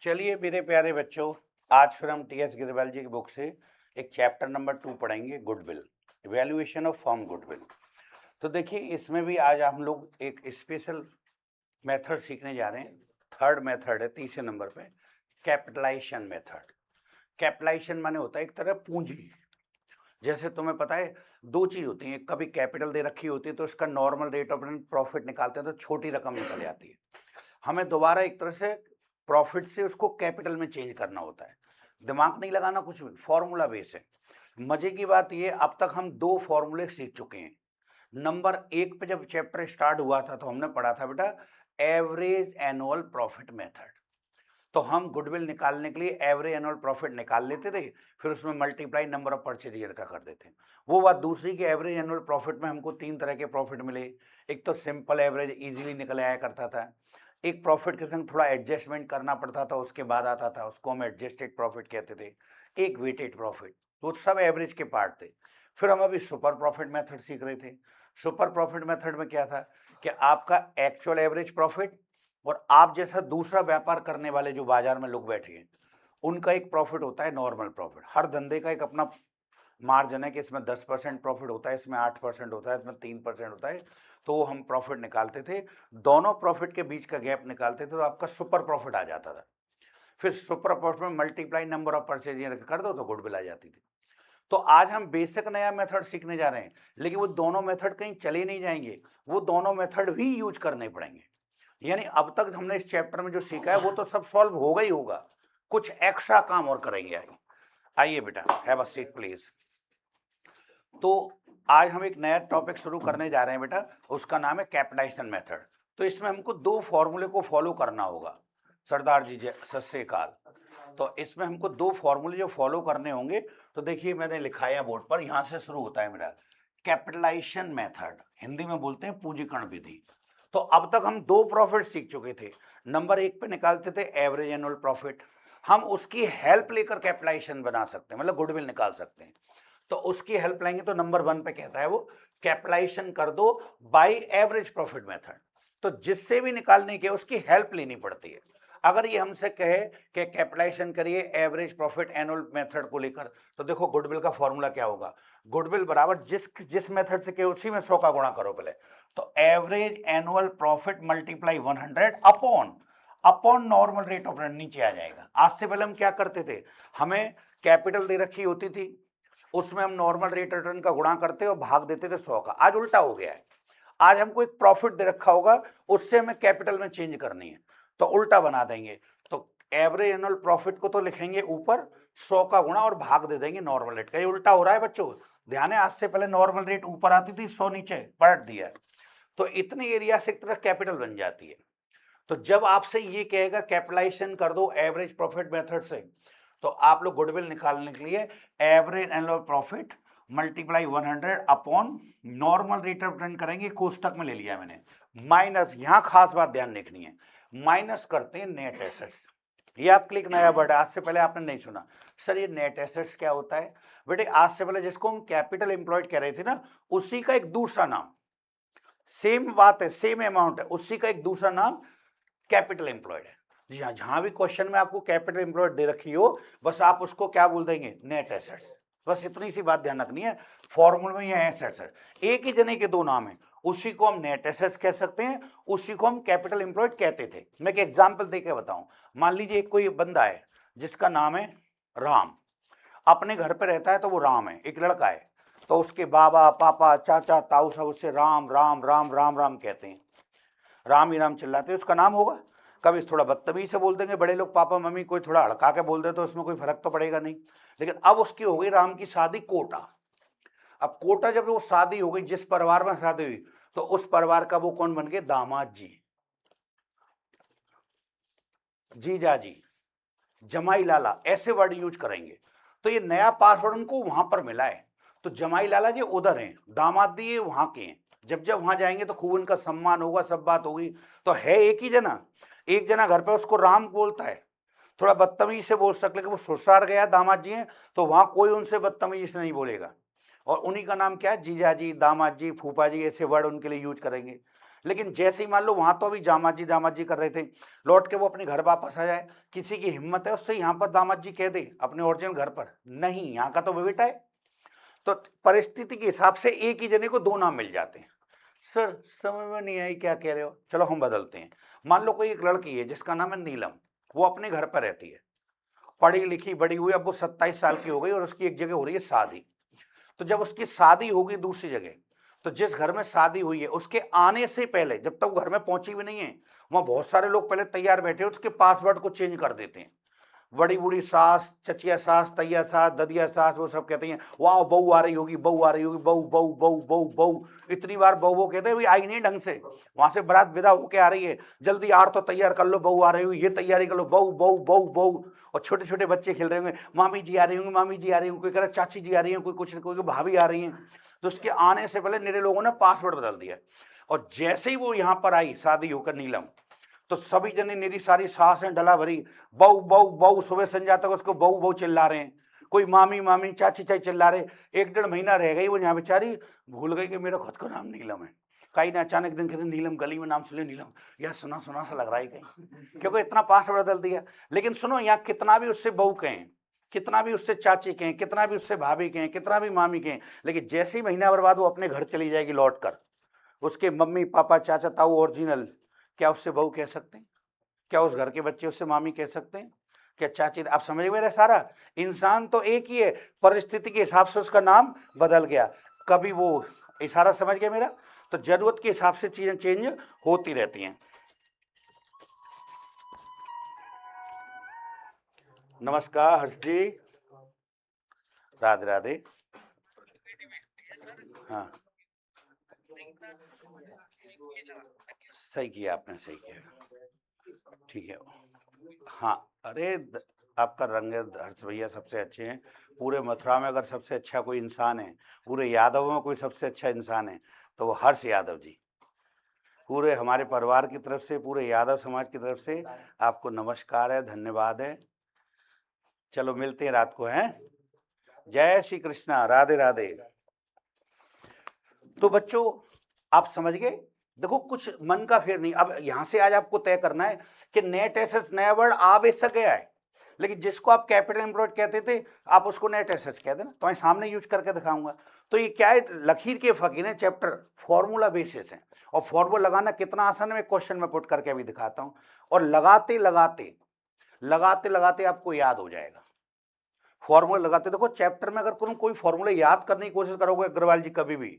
चलिए मेरे प्यारे बच्चों, आज फिर हम टी.एस. गिरवाल जी की बुक से एक चैप्टर नंबर 2 पढ़ेंगे, goodwill, valuation of firm goodwill. तो देखिए, इसमें भी आज हम लोग एक स्पेशल मेथड सीखने जा रहे हैं। थर्ड मेथड है तीसरे नंबर पे, कैपिटलाइजेशन मेथड। कैपिटलाइजेशन माने होता है एक तरह पूंजी। जैसे तुम्हें पता है, दो चीज होती है, कभी कैपिटल दे रखी होती है तो उसका नॉर्मल रेट ऑफ प्रॉफिट निकालते हैं तो छोटी रकम निकल जाती है। हमें दोबारा एक तरह से प्रॉफिट से उसको कैपिटल में चेंज करना होता है। दिमाग नहीं लगाना, कुछ भी फॉर्मूला बेस है। मजे की बात ये, अब तक हम दो फॉर्मूले सीख चुके हैं। नंबर एक पे जब चैप्टर स्टार्ट हुआ था तो हमने पढ़ा था बेटा एवरेज एनुअल प्रॉफिट मेथड। तो हम गुडविल निकालने के लिए एवरेज एनुअल प्रॉफिट निकाल लेते थे, फिर उसमें multiply number of purchase year का कर देते। वो बात दूसरी कि एवरेज एनुअल प्रॉफिट में हमको तीन तरह के प्रॉफिट मिले। एक तो सिंपल एवरेज इजीली निकल आया करता था, एक प्रॉफिट के संग थोड़ा एडजस्टमेंट करना पड़ता था, उसके बाद आता था, उसको हम एडजस्टेड प्रॉफिट कहते थे। एक वेटेड प्रॉफिट, तो सब एवरेज के पार्ट थे। फिर हम अभी सुपर प्रॉफिट मेथड सीख रहे थे। सुपर प्रॉफिट मेथड में क्या था कि आपका एक्चुअल एवरेज प्रॉफिट और आप जैसा दूसरा व्यापार करने वाले जो बाजार में लोग बैठे हैं उनका एक प्रॉफिट होता है नॉर्मल प्रॉफिट। हर धंधे का एक अपना मार्जिन है कि इसमें 10% प्रॉफिट होता है, इसमें 8% होता है, इसमें 3% होता है। तो वो हम प्रॉफिट निकालते थे, दोनों प्रॉफिट के बीच का गैप निकालते थे तो आपका सुपर प्रॉफिट आ जाता था। फिर सुपर प्रॉफिट में मल्टीप्लाई नंबर ऑफ परचेज कर दो तो गुडविल आ जाती थी। तो आज हम बेसिक नया मेथड सीखने जा रहे हैं, लेकिन वो दोनों मेथड कहीं चले नहीं जाएंगे, वो दोनों मेथड भी यूज करने पड़ेंगे। यानी अब तक हमने इस चैप्टर में जो सीखा है वो तो सब सॉल्व होगा ही होगा, कुछ एक्स्ट्रा काम और करेंगे आगे। आइए बेटा, हैव अ सीट प्लीज। तो आज हम एक नया टॉपिक शुरू करने जा रहे हैं बेटा, उसका नाम है कैपिटलाइजेशन मेथड। तो इसमें हमको दो फॉर्मूले को फॉलो करना होगा। सरदार जी सत श्री अकाल। तो इसमें हमको दो फॉर्मूले जो फॉलो करने होंगे। तो देखिए मैंने लिखाया बोर्ड पर, यहां से शुरू होता है मेरा कैपिटलाइजेशन मेथड, हिंदी में बोलते हैं पूंजीकरण विधि। तो अब तक हम दो प्रॉफिट सीख चुके थे। नंबर एक पे निकालते थे एवरेज एनुअल प्रॉफिट, हम उसकी हेल्प लेकर कैपिटलाइजेशन बना सकते हैं, मतलब गुडविल निकाल सकते हैं। तो उसकी हेल्प लेंगे तो नंबर वन पे कहता है वो कैपिटलाइजेशन कर दो बाय एवरेज प्रॉफिट मेथड। तो जिससे भी निकालने के उसकी हेल्प लेनी पड़ती है। अगर ये हमसे कहे कि कैपिटलाइजेशन करिए एवरेज प्रॉफिट एनुअल मेथड को लेकर, तो देखो गुडविल का फॉर्मूला क्या होगा। गुडविल बराबर जिस मेथड से कहे उसी में 100 का गुणा करो पहले। तो average annual profit multiply 100 upon upon normal rate of return नीचे आ जाएगा। आज से पहले हम क्या करते थे, हमें कैपिटल दे रखी होती थी, उसमें हम नॉर्मल रेट रिटर्न का गुणा करते और भाग देते थे 100 का। आज उल्टा हो गया है, आज हमको एक प्रॉफिट दे रखा होगा, उससे हमें कैपिटल में चेंज करनी है, तो उल्टा बना देंगे। तो एवरेज एनुअल प्रॉफिट को तो लिखेंगे ऊपर 100 का गुणा और भाग दे देंगे नॉर्मल रेट का। ये उल्टा हो रहा है बच्चों, ध्यान है। आज से पहले नॉर्मल रेट ऊपर आती थी, 100 नीचे पलट दिया, तो इतनी एरिया से एक तरह कैपिटल बन जाती है। तो जब आपसे ये कहेगा कैपिटलाइजेशन कर दो एवरेज प्रॉफिट मेथड से, तो आप लोग गुडविल निकालने के लिए average annual profit multiply 100 upon normal rate of return करेंगे, कोष्टक में ले लिया मैंने, माइनस, यहां खास बात ध्यान रखनी है, माइनस करते हैं नेट एसेट्स। ये आपके लिए एक नया वर्ड है, आज से पहले आपने नहीं सुना। सर ये नेट एसेट्स क्या होता है बेटे? आज से पहले जिसको हम कैपिटल एम्प्लॉयड कह रहे थे ना, उसी का एक दूसरा नाम, सेम बात है, सेम अमाउंट है, उसी का एक दूसरा नाम कैपिटल एम्प्लॉयड है। जी हाँ, जहां भी क्वेश्चन में आपको कैपिटल एम्प्लॉयड दे रखी हो, बस आप उसको क्या बोल देंगे, नेट एसेट्स। बस इतनी सी बात ध्यान रखनी है, फॉर्मूले में ये एसेट्स है, एक ही जने के दो नाम है, उसी को हम नेट एसेट्स कह सकते हैं, उसी को हम कैपिटल एम्प्लॉयड कहते थे। मैं एक एग्जांपल देके बताऊं। मान लीजिए एक कोई बंदा है जिसका नाम है राम, अपने घर पे रहता है तो वो राम है, एक लड़का है, तो उसके बाबा पापा चाचा ताऊ सब उससे राम राम राम राम राम कहते हैं, राम ही राम चिल्लाते हैं, उसका नाम होगा। कभी थोड़ा बदतमीज से बोल देंगे बड़े लोग, पापा मम्मी, कोई थोड़ा हड़का के बोल दे तो उसमें कोई फर्क तो पड़ेगा नहीं। लेकिन अब उसकी हो गई राम की शादी कोटा। अब कोटा जब वो शादी हो गई, जिस परिवार में शादी हुई, तो उस परिवार का वो कौन बन गए, दामाद जी, जीजा जी, जमाई लाला, ऐसे वर्ड यूज करेंगे। तो ये नया पासवर्ड उनको वहां पर मिला है, तो जमाई लाला जी उधर हैं, दामाद जी वहां के हैं। जब जब वहां जाएंगे तो खूब उनका सम्मान होगा, सब बात होगी। तो है एक ही जना, एक जना घर पे उसको राम बोलता है, थोड़ा बदतमीजी से बोल सकते, लेकिन वो ससुराल गया दामाद जी हैं, तो वहां कोई उनसे बदतमीजी से नहीं बोलेगा। और उन्हीं का नाम क्या है, जीजा जी, दामाद जी, फूफा जी, ऐसे वर्ड उनके लिए यूज करेंगे। लेकिन जैसे ही मान लो वहां तो अभी दामाद जी कर रहे थे, लौट के वो अपने घर वापस आ जाए, किसी की हिम्मत है उससे यहाँ पर दामाद जी कह दे अपने ओरिजिनल घर पर? नहीं, यहाँ का तो बेटा है। तो परिस्थिति के हिसाब से एक ही जने को दो नाम मिल जाते हैं। सर समझ में नहीं आई क्या कह रहे हो, चलो हम बदलते हैं। मान लो कोई एक लड़की है जिसका नाम है नीलम, वो अपने घर पर रहती है, पढ़ी लिखी बड़ी हुई, अब वो 27 साल की हो गई और उसकी एक जगह हो रही है शादी। तो जब उसकी शादी होगी दूसरी जगह, तो जिस घर में शादी हुई है उसके आने से पहले, जब तक वो घर में पहुंची भी नहीं है, वहां बहुत सारे लोग पहले तैयार बैठे, उसके पासवर्ड को चेंज कर देते हैं। बड़ी बूढ़ी सास, चचिया सास, तैया सास, ददिया सास, वो सब कहते हैं वाह बहू आ रही होगी, बहू आ रही होगी, बहू बहू बहू बहू बहू। इतनी बार बहू वो कहते हैं भाई आई नहीं ढंग से, वहां से बारात विदा होके आ रही है, जल्दी आर तो तैयार कर लो, बहू आ रही होगी, ये तैयारी कर लो, बहू बहू बहू बहू। और छोटे छोटे बच्चे खेल रहे होंगे, मामी जी आ रही होंगी, मामी जी आ रही होंगी, कोई कह रहा चाची जी आ रही है, कोई कुछ, कोई भाभी आ रही है। तो उसके आने से पहले मेरे लोगों ने पासवर्ड बदल दिया। और जैसे ही वो यहाँ पर आई शादी होकर नीलम, तो सभी जने मेरी सारी सांसें डला भरी, बहू बहू बहू, सुबह संजा तक उसको बहू बहू चिल्ला रहे हैं, कोई मामी मामी चाची चाची चिल्ला रहे। 1-1.5 महीना रह गई वो यहाँ बेचारी, भूल गई कि मेरा खुद का नाम नीलम है। कहीं ना अचानक दिन कहते नीलम, गली में नाम सुने नीलम, यार सुना सुना सा लग रहा है कहीं, क्योंकि इतना पासवर्ड बदल दिया। लेकिन सुनो, यहाँ कितना भी उससे बहू कहें, कितना भी उससे चाची कहें, कितना भी उससे भाभी कहें, कितना भी मामी कहें, लेकिन जैसे ही महीना भर बाद वो अपने घर चली जाएगी लौट कर, उसके मम्मी पापा चाचा ताऊ ओरिजिनल, क्या उससे बहू कह सकते हैं? क्या उस घर के बच्चे उससे मामी कह सकते हैं? क्या चाची? आप समझ मेरा सारा इंसान तो एक ही है, परिस्थिति के हिसाब से उसका नाम बदल गया। कभी वो इशारा समझ गया मेरा? तो जरूरत के हिसाब से चीजें चेंज होती रहती हैं। नमस्कार हर्ष जी, राधे राधे। हाँ सही किया आपने, सही किया, ठीक है। हाँ अरे आपका रंग हर्ष भैया सबसे अच्छे हैं पूरे मथुरा में। अगर सबसे अच्छा कोई इंसान है पूरे यादव में, कोई सबसे अच्छा इंसान है तो वो हर्ष यादव जी। पूरे हमारे परिवार की तरफ से, पूरे यादव समाज की तरफ से आपको नमस्कार है, धन्यवाद है। चलो मिलते हैं रात को, हैं? जय श्री कृष्णा, राधे राधे। तो बच्चों आप समझ गए, देखो कुछ मन का फेर नहीं। अब यहां से आज आपको तय करना है कि नेट एसेस नया वर्ड आ बेशक गया है, लेकिन जिसको आप कैपिटल एम्प्लॉयड कहते थे आप उसको नेट एसेस कह देना। तो मैं सामने यूज करके दिखाऊंगा। तो ये क्या है, लकीर के फकीर है, चैप्टर फॉर्मूला बेसिस है, और फॉर्मूला लगाना कितना आसान है मैं क्वेश्चन में पुट करके अभी दिखाता हूं। और लगाते लगाते लगाते लगाते आपको याद हो जाएगा। फॉर्मूला लगाते, देखो चैप्टर में अगर तुम कोई फॉर्मूला याद करने की कोशिश करोगे अग्रवाल जी, कभी भी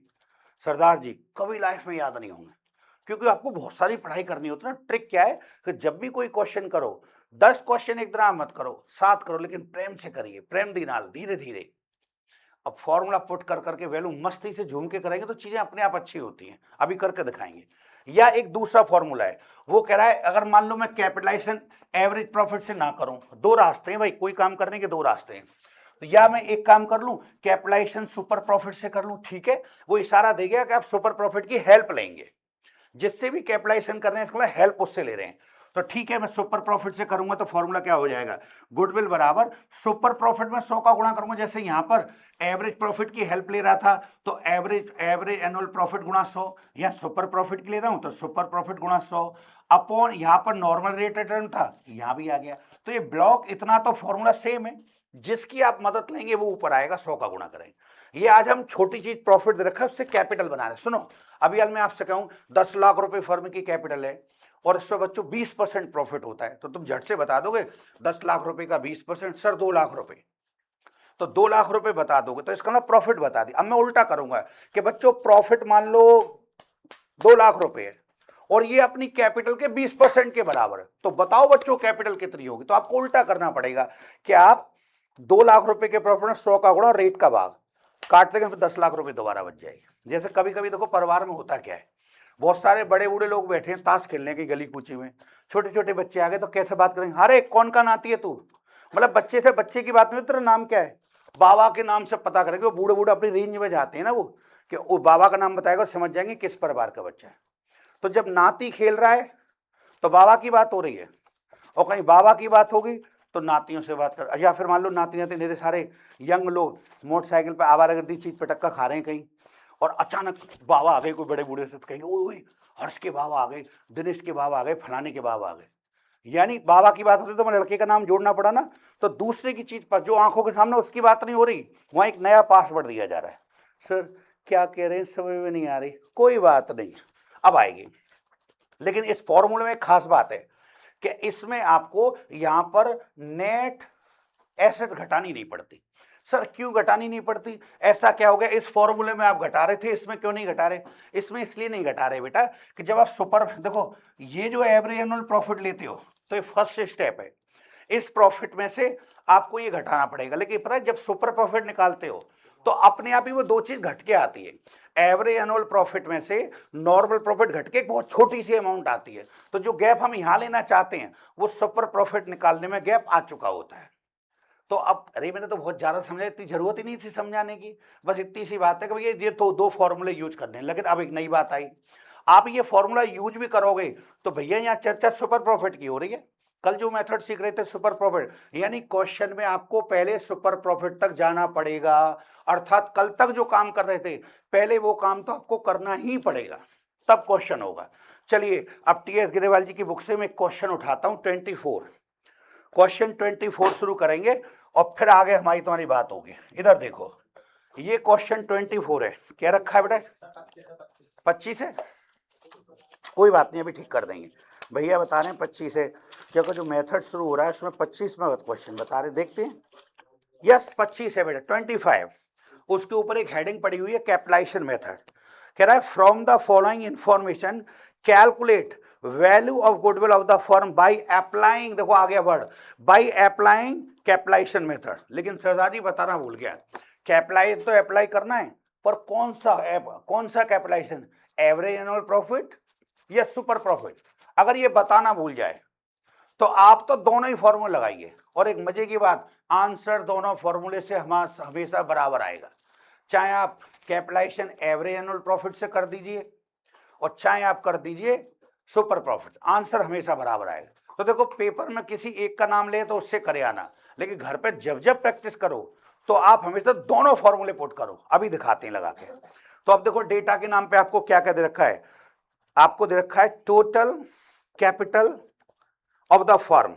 सरदार जी कभी लाइफ में याद नहीं होंगे, क्योंकि आपको बहुत सारी पढ़ाई करनी होती है ना। ट्रिक क्या है कि जब भी कोई क्वेश्चन करो 10 क्वेश्चन एक तरह मत करो, 7 करो, लेकिन प्रेम से करिए, प्रेम दी नाल, धीरे धीरे। अब फॉर्मूला पुट कर करके वैल्यू मस्ती से झूम के करेंगे तो चीजें अपने आप अच्छी होती हैं। अभी करके दिखाएंगे। या एक दूसरा फॉर्मूला है, वो कह रहा है अगर मान लो मैं कैपिटलाइजेशन एवरेज प्रॉफिट से ना करूं, दो रास्ते हैं भाई, कोई काम करने के दो रास्ते हैं। तो या मैं एक काम कर लूं, कैपिटलाइजेशन सुपर प्रॉफिट से कर लूं, ठीक है, वो इशारा दे गया कि आप सुपर प्रॉफिट की हेल्प लेंगे, जिससे भी कैपिटलाइजेशन कर रहे हैं इसका हेल्प उससे ले रहे हैं। तो ठीक है, मैं सुपर प्रॉफिट से करूंगा तो फॉर्मूला क्या हो जाएगा, गुडविल बराबर सुपर प्रॉफिट में 100 का गुणा करूंगा। जैसे यहां पर एवरेज प्रॉफिट की हेल्प ले रहा था तो एवरेज एनुअल प्रॉफिट गुणा 100, या सुपर प्रॉफिट की ले रहा हूं तो सुपर प्रॉफिट गुणा 100 अपॉन यहां पर नॉर्मल रेट रिटर्न था, यहां भी आ गया। तो ये ब्लॉक इतना तो फॉर्मूला सेम है, जिसकी आप मदद लेंगे वो ऊपर आएगा, 100 का गुणा करेंगे। ये आज हम छोटी चीज प्रॉफिट दे रखा है, उससे कैपिटल बना रहे। सुनो अभी मैं आपसे कहूं 10 लाख रुपए फर्म की कैपिटल है और इस पर बच्चों 20% प्रॉफिट होता है, तो तुम झट से बता दोगे 10 लाख रुपए का 20%, सर 2 लाख रुपए। तो 2 लाख रुपए बता दोगे तो इसका ना प्रॉफिट बता दी। अब मैं उल्टा करूंगा कि बच्चों प्रॉफिट मान लो 2 लाख रुपए है और ये अपनी कैपिटल के 20% के बराबर है, तो बताओ बच्चों कैपिटल कितनी होगी। तो आपको उल्टा करना पड़ेगा कि आप 2 लाख रुपए के प्रॉफिट में 100 का गुणा और रेट का भाग काटते गए, फिर 10 लाख रुपए दोबारा बच जाएगी। जैसे कभी कभी देखो परिवार में होता क्या है, बहुत सारे बड़े बूढ़े लोग बैठे हैं ताश खेलने की गली कूची में, छोटे छोटे बच्चे आ गए तो कैसे बात करेंगे, अरे कौन का नाती है तू, मतलब बच्चे से बच्चे की बात नहीं, तेरा नाम क्या है, बाबा के नाम से पता करेंगे। वो बूढ़े बूढ़े अपनी रेंज में जाते हैं ना, वो कि वो बाबा का नाम बताएगा, समझ जाएंगे किस परिवार का बच्चा है। तो जब नाती खेल रहा है तो बाबा की बात हो रही है, और कहीं बाबा की बात होगी तो नातियों से बात कर। या फिर मान लो नाती नाती मेरे सारे यंग लोग मोटरसाइकिल पे आवारागर्दी चीज पटक्का खा रहे हैं कहीं, और अचानक बाबा आ गए कोई बड़े बूढ़े से, तो कहेंगे ओए हर्ष के बाबा आ गए, दिनेश के बाबा आ गए, फलाने के बाबा आ गए। यानी बाबा की बात होती तो मैं लड़के का नाम जोड़ना पड़ा ना, तो दूसरे की चीज पर जो आंखों के सामने उसकी बात नहीं हो रही, वहां एक नया पासवर्ड दिया जा रहा है। सर क्या कह रहे हैं समझ में नहीं आ रही, कोई बात नहीं अब आएगी। लेकिन इस फॉर्मूले में एक खास बात है कि इसमें आपको यहां पर नेट एसेट घटानी नहीं पड़ती। सर क्यों घटानी नहीं पड़ती, ऐसा क्या हो गया इस फॉर्मूले में आप घटा रहे थे, इसमें क्यों नहीं घटा रहे? इसमें इसलिए नहीं घटा रहे बेटा कि जब आप सुपर, देखो ये जो एवरेज एनुअल प्रॉफिट लेते हो तो ये फर्स्ट स्टेप है, इस प्रॉफिट में से आपको ये घटाना पड़ेगा। लेकिन पता है जब सुपर प्रॉफिट निकालते हो तो अपने आप ही वो दो चीज घट के आती है। एवरेज एनुअल प्रॉफिट में से नॉर्मल प्रॉफिट घट के एक बहुत छोटी सी अमाउंट आती है, तो जो गैप हम यहां लेना चाहते हैं वो सुपर प्रॉफिट निकालने में गैप आ चुका होता है। तो अब अरे मैंने तो बहुत ज्यादा समझा, इतनी जरूरत ही नहीं थी समझाने की, बस इतनी सी बात है कि भैया ये तो दो फॉर्मूले यूज करने। लेकिन अब एक नई बात आई, आप ये फॉर्मूला यूज भी करोगे तो भैया यहाँ चर्चा सुपर प्रॉफिट की हो रही है। कल जो मेथड सीख रहे थे सुपर प्रॉफिट, यानी क्वेश्चन में आपको पहले सुपर प्रॉफिट तक जाना पड़ेगा, अर्थात कल तक जो काम कर रहे थे पहले वो काम तो आपको करना ही पड़ेगा, तब क्वेश्चन होगा। चलिए अब टीएस गिरेवाल जी की बुक से मैं क्वेश्चन उठाता हूं 24, क्वेश्चन 24 शुरू करेंगे और फिर आगे हमारी तुम्हारी बात होगी। इधर देखो ये क्वेश्चन 24 है, क्या रखा है बेटा 25 है, कोई बात नहीं अभी ठीक कर देंगे। भैया बता रहे हैं 25 है, क्योंकि जो मेथड शुरू हो रहा है उसमें 25 में क्वेश्चन बता रहे, देखते हैं। यस 25 है बेटा 25, उसके ऊपर एक हेडिंग पड़ी हुई है कैपिटलाइजेशन मेथड। कह रहा है from the following information calculate value of goodwill of the firm by applying, देखो आ गया word by applying capitalization method. लेकिन सरदार जी बताना भूल गया, कैपिटलाइज तो अप्लाई करना है पर कौन सा कैपिटलाइजेशन, एवरेज एनुअल प्रॉफिट या सुपर प्रॉफिट? अगर ये बताना भूल जाए तो आप तो दोनों ही फॉर्मूले लगाइए, और एक मजे की बात आंसर दोनों फॉर्मूले से हमेशा बराबर आएगा। चाहे आप कैपिटलाइजेशन एवरेज एनुअल प्रॉफिट से कर दीजिए और चाहे आप कर दीजिए सुपर प्रॉफिट, आंसर हमेशा बराबर आएगा। तो देखो पेपर में किसी एक का नाम ले तो उससे करे आना, लेकिन घर पे जब जब प्रैक्टिस करो तो आप हमेशा दोनों फॉर्मूले पुट करो। अभी दिखाते हैं लगा के। तो अब देखो डेटा के नाम पे आपको क्या क्या दे रखा है, आपको दे रखा है total capital of the firm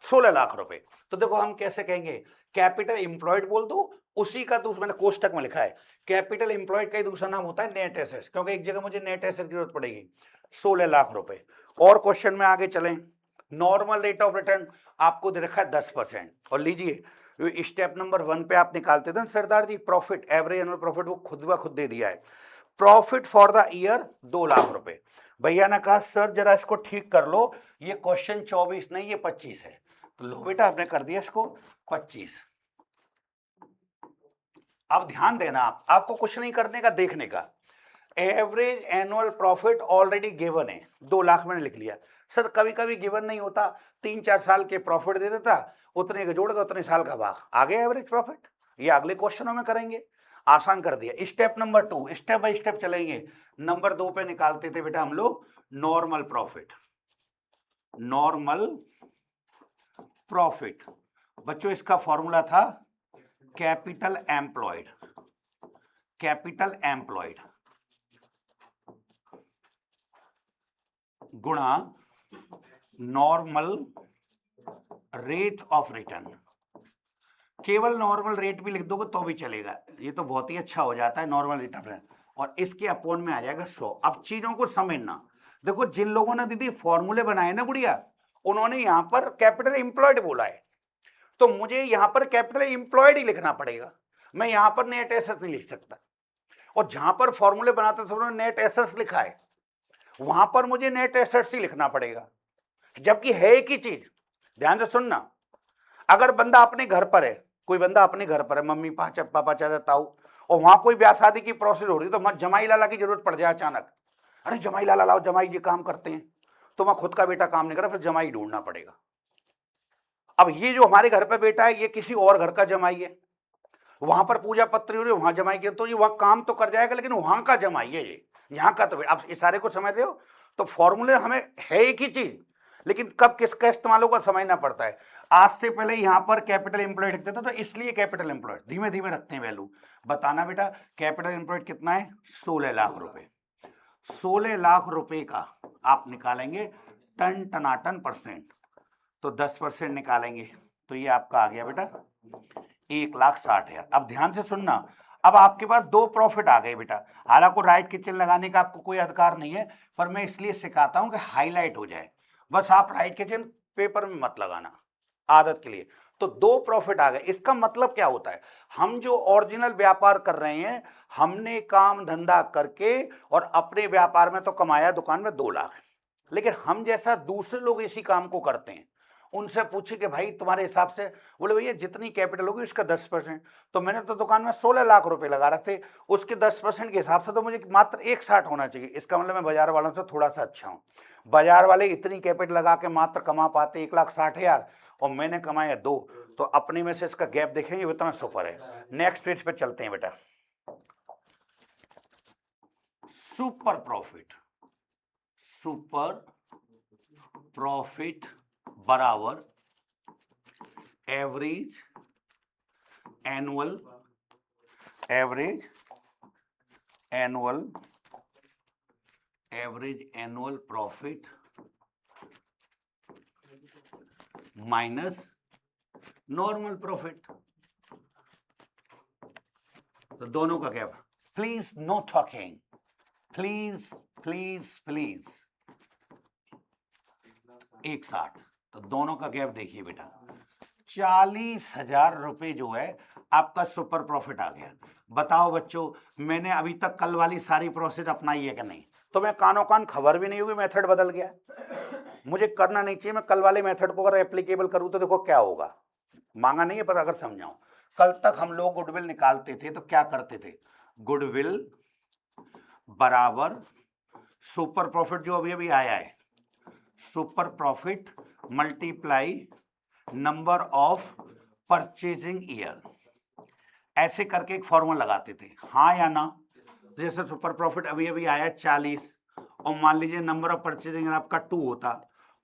16 lakh रुपए। तो देखो हम कैसे कहेंगे, कैपिटल एम्प्लॉयड बोल दो, उसी का दूसरा मैंने कोष्टक में लिखा है, कैपिटल एम्प्लॉयड का ही दूसरा नाम होता है नेट एसेट्स, क्योंकि एक जगह मुझे नेट एसेट की जरूरत पड़ेगी 16 लाख रुपए। और क्वेश्चन में आगे चलें, नॉर्मल रेट ऑफ रिटर्न आपको दे रखा है 10%। और लीजिए स्टेप नंबर 1 पे आप निकालते थे सरदार जी प्रॉफिट, एवरेज एनुअल प्रॉफिट, वो खुद ब खुद दे दिया है। Profit for the year 2 lakh रुपए। भैया ने कहा सर जरा इसको ठीक कर लो, ये क्वेश्चन 24 नहीं ये 25 है। तो लो बेटा आपने कर दिया इसको 25। अब ध्यान देना, आपको कुछ नहीं करने का, देखने का। Average annual profit already given है 2 लाख, मैंने लिख लिया। सर कभी कभी गिवन नहीं होता, 3-4 साल के प्रॉफिट दे देता, उतने के जोड़ेगा उतने साल का भाग, आगे एवरेज प्रॉफिट। ये अगले क्वेश्चनों में करेंगे, आसान कर दिया। Step number 2 step by step चलेंगे। नंबर 2 पे निकालते थे बेटा हम लोग नॉर्मल प्रॉफिट। नॉर्मल प्रॉफिट बच्चों इसका फॉर्मूला था कैपिटल एम्प्लॉयड, कैपिटल एम्प्लॉयड गुणा नॉर्मल रेट ऑफ रिटर्न। केवल नॉर्मल रेट भी लिख दोगे तो भी चलेगा, ये तो बहुत ही अच्छा हो जाता है नॉर्मल रेट ऑफ रिटर्न, और इसके अपोन में आ जाएगा 100। अब चीजों को समझना, देखो जिन लोगों ने दीदी फॉर्मूले बनाए ना गुड़िया, उन्होंने यहां पर कैपिटल एम्प्लॉयड बोला है, तो मुझे यहां पर कैपिटल एम्प्लॉयड ही लिखना पड़ेगा, मैं यहां पर नेट एसेट्स नहीं लिख सकता। और जहां पर फॉर्मूले बनाते थे उन्होंने नेट एसेट्स लिखा है, वहां पर मुझे नेट एसेट्स ही लिखना पड़ेगा, जबकि है एक ही चीज। ध्यान से सुनना, अगर बंदा अपने घर पर है, कोई बंदा अपने घर पर है, मम्मी पापा चाचा ताऊ, और वहां कोई ब्याह शादी की प्रोसेस हो रही है, तो जमाई लाला की जरूरत पड़ जाए अचानक, अरे जमाई लाला लाओ, जमाई जी काम करते हैं, तो मैं खुद का बेटा काम नहीं कर रहा, फिर जमाई ढूंढना पड़ेगा। अब ये जो हमारे घर पे बेटा है ये किसी और घर का जमाई है, वहां पर पूजा पत्री हो रही है, वहां जमाई के, तो ये वहां काम तो कर जाएगा लेकिन वहां का जमाई है ये, यहाँ का तो। आप इशारे को समझ रहे हो? तो फॉर्मूले हमें है एक ही चीज, लेकिन कब किसका इस्तेमाल होगा समझना पड़ता है। आज से पहले यहाँ पर कैपिटल एम्प्लॉयड लिखते थे, तो इसलिए कैपिटल एम्प्लॉयड धीमे धीमे रखते हैं वैल्यू। बताना बेटा कैपिटल एम्प्लॉयड कितना है, 16 लाख रुपए। 16 लाख रुपए का आप निकालेंगे टन टनाटन परसेंट, तो 10% निकालेंगे तो ये आपका आ गया बेटा 1,60,000। अब ध्यान से सुनना, अब आपके पास दो प्रॉफिट आ गए बेटा। हालांकि राइट के चिन्ह लगाने का आपको कोई अधिकार नहीं है, पर मैं इसलिए सिखाता हूं कि हाईलाइट हो जाए। बस आप राइट के चिन्ह पेपर में मत लगाना आदत के लिए। तो दो प्रॉफिट आ गए। इसका मतलब क्या होता है, हम जो ओरिजिनल व्यापार कर रहे हैं, हमने काम धंधा करके और अपने व्यापार में तो कमाया दुकान में 2 लाख, लेकिन हम जैसा दूसरे लोग इसी काम को करते हैं, उनसे पूछे कि भाई तुम्हारे हिसाब से, बोले भैया जितनी कैपिटल होगी उसका 10%। तो मैंने तो दुकान में 16 लाख रुपए लगा रखे, उसके 10% के हिसाब से तो मुझे मात्र 1,60 होना चाहिए। इसका मतलब मैं बाजार वालों से थोड़ा सा अच्छा हूँ। बाजार वाले इतनी कैपिटल लगा के मात्र कमा पाते 1,60,000 और मैंने कमाया 2, तो अपने में से इसका गैप देखेंगे इतना सुपर है। नेक्स्ट पेज पे चलते हैं बेटा। सुपर प्रॉफिट, सुपर प्रॉफिट बराबर average annual profit minus normal profit. तो दोनों का gap, please know talking, please please please. 1,60, तो दोनों का गैप देखिए बेटा 40,000 रुपए जो है आपका सुपर प्रॉफिट आ गया। बताओ बच्चों, मैंने अभी तक कल वाली सारी प्रोसेस अपनाई है कि नहीं? तो मैं कानो कान खबर भी नहीं हुई मेथड बदल गया, मुझे करना नहीं चाहिए। मैं कल वाले मेथड को अगर एप्लीकेबल करूं तो देखो क्या होगा, मांगा नहीं है पर अगर समझाऊं। कल तक हम लोग गुडविल निकालते थे तो क्या करते थे, गुडविल बराबर सुपर प्रॉफिट जो अभी अभी आया है, super profit multiply number of purchasing year, ऐसे करके एक फॉर्मूला लगाते थे, हाँ या ना। जैसे सुपर प्रॉफिट अभी अभी आया 40 और मान लीजिए नंबर ऑफ परचेजिंग आपका 2 होता,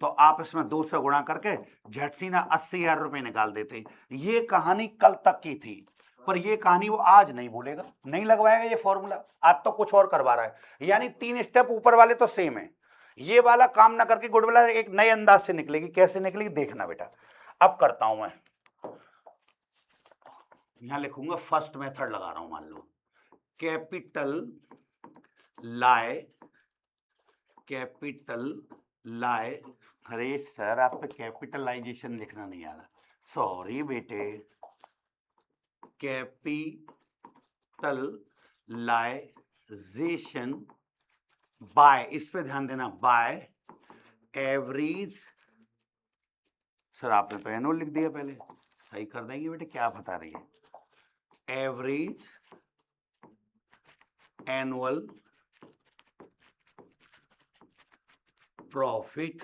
तो आप इसमें 2 से गुणा करके झट सीना 80,000 रुपए निकाल देते। ये कहानी कल तक की थी, पर ये कहानी वो आज नहीं भूलेगा, नहीं लगवाएगा ये फॉर्मूला, आज तो कुछ और करवा रहा है। यानी 3 स्टेप ऊपर वाले तो सेम है, ये वाला काम ना करके गुडविल एक नए अंदाज से निकलेगी। कैसे निकलेगी देखना बेटा। अब करता हूं मैं, यहां लिखूंगा फर्स्ट मेथड लगा रहा हूं, मान लो कैपिटल लाई, अरे सर आप पे कैपिटलाइजेशन लिखना नहीं आ रहा, सॉरी बेटे। कैपिटलाइजेशन बाय, इस पे ध्यान देना, बाय एवरेज, सर आपने तो एनुअल लिख दिया, पहले सही कर देंगे बेटे, क्या बता रही है, एवरेज एनुअल प्रॉफिट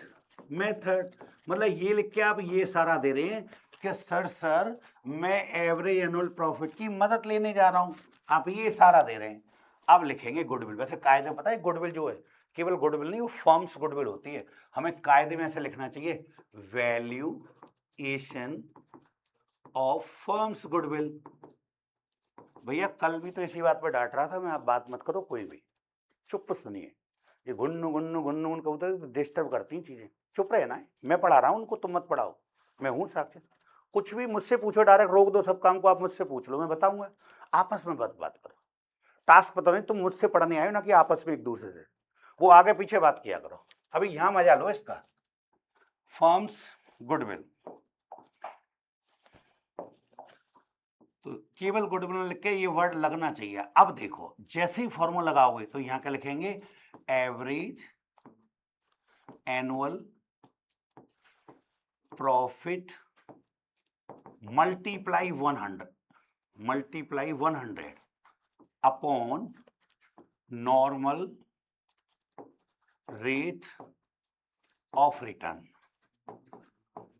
मेथड। मतलब ये लिख के आप ये सारा दे रहे हैं कि सर मैं एवरेज एनुअल प्रॉफिट की मदद लेने जा रहा हूं, आप ये सारा दे रहे हैं। अब लिखेंगे गुडविल। वैसे कायदे पता है, गुडविल जो है केवल गुडविल नहीं, वो फर्म्स गुडविल होती है। हमें कायदे में ऐसे लिखना चाहिए, वैल्यूएशन ऑफ फर्म्स गुडविल। भैया कल भी तो इसी बात पर डांट रहा था मैं, आप बात मत करो कोई भी, चुप सुनिए। ये गुन्नू गुन्नू गुन्नू उनका उधर डिस्टर्ब करती हैं चीजें, चुप रहे ना। मैं पढ़ा रहा हूं उनको, तुम मत पढ़ाओ, मैं हूं साक्षी। कुछ भी मुझसे पूछो, डायरेक्ट रोक दो सब काम को, आप मुझसे पूछ लो, मैं बताऊंगा। आपस में बात करो, टास्क पता नहीं, तुम मुझसे पढ़ने आए ना कि आपस में एक दूसरे से, वो आगे पीछे बात किया करो। अभी यहां मजा लो इसका, फर्म्स गुडविल, तो केवल गुडविल लिख के ये वर्ड लगना चाहिए। अब देखो जैसे ही फॉर्मूला लगाओगे तो यहां क्या लिखेंगे, average annual profit multiply 100 upon normal rate of return,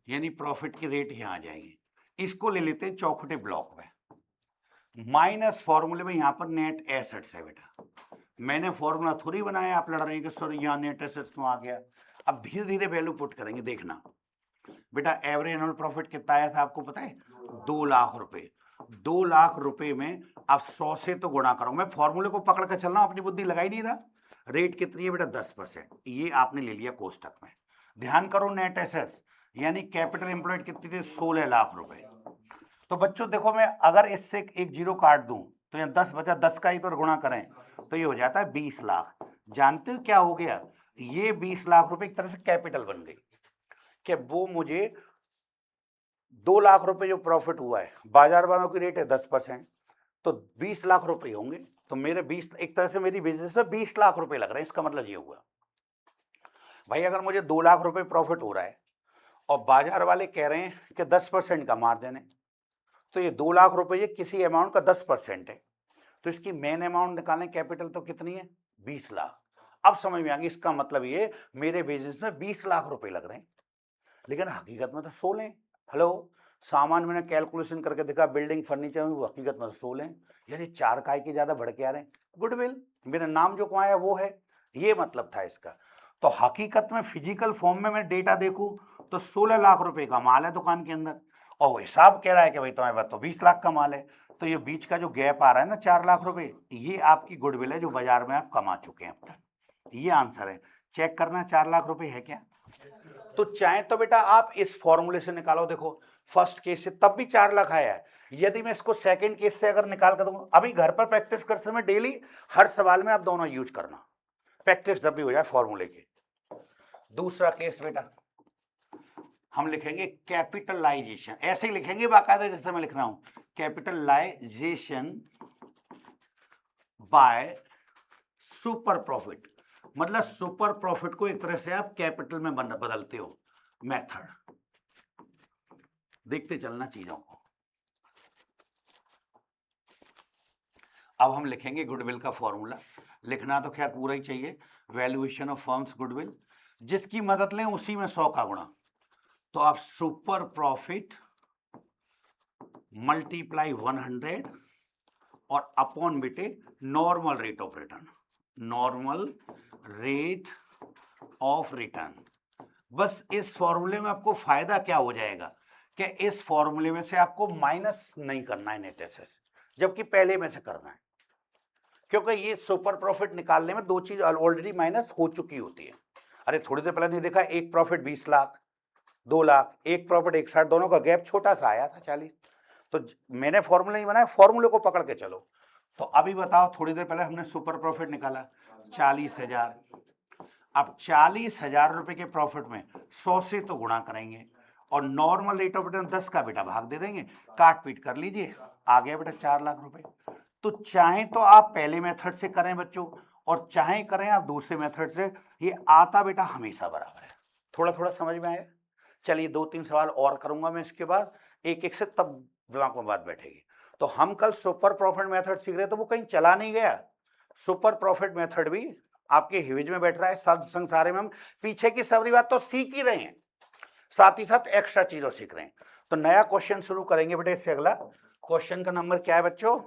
यानी प्रॉफिट की रेट यहां आ जाएगी। इसको ले लेते हैं चौखटे ब्लॉक में, माइनस फॉर्मूले में यहां पर नेट एसेट्स है बेटा। मैंने फॉर्मूला थोड़ी बनाया, आप लड़ रहे हैं कि सर यहाँ नेट एसेट्स क्यों आ गया। अब धीरे धीरे वैल्यू पुट करेंगे, देखना बेटा। एवरेज एनुअल प्रॉफिट कितना आया था आपको पता है, 2 लाख रुपए। 2 लाख रुपए में आप 100 से तो गुणा करो, मैं फॉर्मूले को पकड़ कर चल रहा हूं, अपनी बुद्धि लगा ही नहीं रहा। रेट कितनी है बेटा 10%, ये आपने ले लिया कोष्टक में। ध्यान करो नेट एसेट्स यानी कैपिटल एम्प्लॉयड कितनी थी 16 लाख रुपए। तो बच्चों देखो मैं अगर इससे एक जीरो काट दूं तो यहाँ 10 बचा, 10 का ही तो गुणा करें तो ये हो जाता है 20 लाख। जानते हो क्या हो गया, ये 20 लाख रुपए एक तरह से कैपिटल बन गई कि वो मुझे 2 लाख रुपए जो प्रॉफिट हुआ है, बाजार वालों की रेट है 10%, तो 20 लाख रुपए होंगे। तो मेरे 20 एक तरह से मेरी बिजनेस में 20 लाख रुपए लग रहे हैं। इसका मतलब ये हुआ भाई अगर मुझे 2 लाख रुपए प्रॉफिट हो रहा है और बाजार वाले कह रहे हैं कि 10% का मार्जिन है, तो ये 2 लाख रुपए ये किसी अमाउंट का 10% है, तो इसकी मेन अमाउंट निकालें कैपिटल तो कितनी है 20 लाख। अब समझ में आ गई, इसका मतलब ये मेरे बिजनेस में 20 लाख रुपए लग रहे हैं, लेकिन हकीकत में तो 16 हैं। हेलो, सामान मैंने कैलकुलेशन करके देखा बिल्डिंग फर्नीचर में, वो हकीकत में 16 हैं, यानी 4 काय के ज्यादा बढ़ के आ रहे हैं। गुडविल मेरा नाम जो कमाया वो है, ये मतलब था इसका। तो हकीकत में फिजिकल फॉर्म में मैं डेटा देखूं तो 16 लाख रुपए का माल है दुकान के अंदर, और वो हिसाब कह रहा है कि भाई तुम्हारे पास तो 20 लाख का माल है। तो ये बीच का जो गैप आ रहा है ना 4 लाख रुपए, ये आपकी गुडविल है जो बाजार में आप कमा चुके हैं अब तक। ये आंसर है। चेक करना 4 लाख रुपए है क्या। तो चाहे तो बेटा आप इस फॉर्मूले से निकालो, देखो फर्स्ट केस से तब भी 4 लाख आया है। यदि मैं इसको सेकंड केस से अगर निकाल कर दूंगा, अभी घर पर प्रैक्टिस करते समय डेली हर सवाल में आप दोनों यूज करना, प्रैक्टिस जब भी हो जाए फॉर्मूले की। दूसरा केस बेटा हम लिखेंगे कैपिटलाइजेशन, ऐसे ही लिखेंगे बाकायदा जैसे मैं लिख रहा हूं, कैपिटलाइजेशन बाय सुपर प्रॉफिट। मतलब सुपर प्रॉफिट को एक तरह से आप कैपिटल में बदलते हो। मेथड देखते चलना चीजों को। अब हम लिखेंगे गुडविल का फॉर्मूला, लिखना तो खैर पूरा ही चाहिए, वैल्यूएशन ऑफ फर्म्स गुडविल, जिसकी मदद लें उसी में 100 का गुणा। तो आप सुपर प्रॉफिट मल्टीप्लाई 100 और अपॉन बेटे normal rate of return, normal rate of return. बस इस फॉर्मूले में आपको फायदा क्या हो जाएगा कि इस फॉर्मूले में से आपको माइनस नहीं करना है नेट एसेट्स, जबकि पहले में से करना है, क्योंकि ये सुपर प्रॉफिट निकालने में दो चीज ऑलरेडी माइनस हो चुकी होती है। अरे थोड़ी देर पहले नहीं देखा, एक प्रॉफिट 20 लाख, 2 लाख, एक प्रॉफिट 61, दोनों का गैप छोटा सा आया था 40। तो मैंने फॉर्मूला नहीं बनाया, फॉर्मूले को पकड़ के चलो। तो अभी बताओ, थोड़ी देर पहले हमने सुपर प्रॉफिट निकाला 40,000। अब 40,000 रुपए के प्रॉफिट में 100 से तो गुणा करेंगे और नॉर्मल रेट ऑफ रिटर्न 10 का बेटा भाग दे देंगे, काट पीट कर लीजिए, आ गया बेटा 4 लाख रुपए। तो चाहे तो आप पहले मेथड से करें बच्चों और चाहे करें आप दूसरे मेथड से, ये आता बेटा हमेशा बराबर है। थोड़ा थोड़ा समझ में आया। चलिए 2-3 सवाल और करूंगा मैं इसके बाद, एक एक से, तब दिमाग में बात बैठेगी। तो हम कल सुपर प्रॉफिट मेथड सीख रहे, तो वो कहीं चला नहीं गया। सुपर प्रॉफिट मेथड भी आपके हिविज में बैठ रहा है। सब संसारे में हम पीछे की सारी बात तो सीख ही रहे हैं, साथ ही साथ एक्स्ट्रा चीजों सीख रहे हैं। तो नया क्वेश्चन शुरू करेंगे बेटे इससे। अगला क्वेश्चन का नंबर क्या है बच्चों,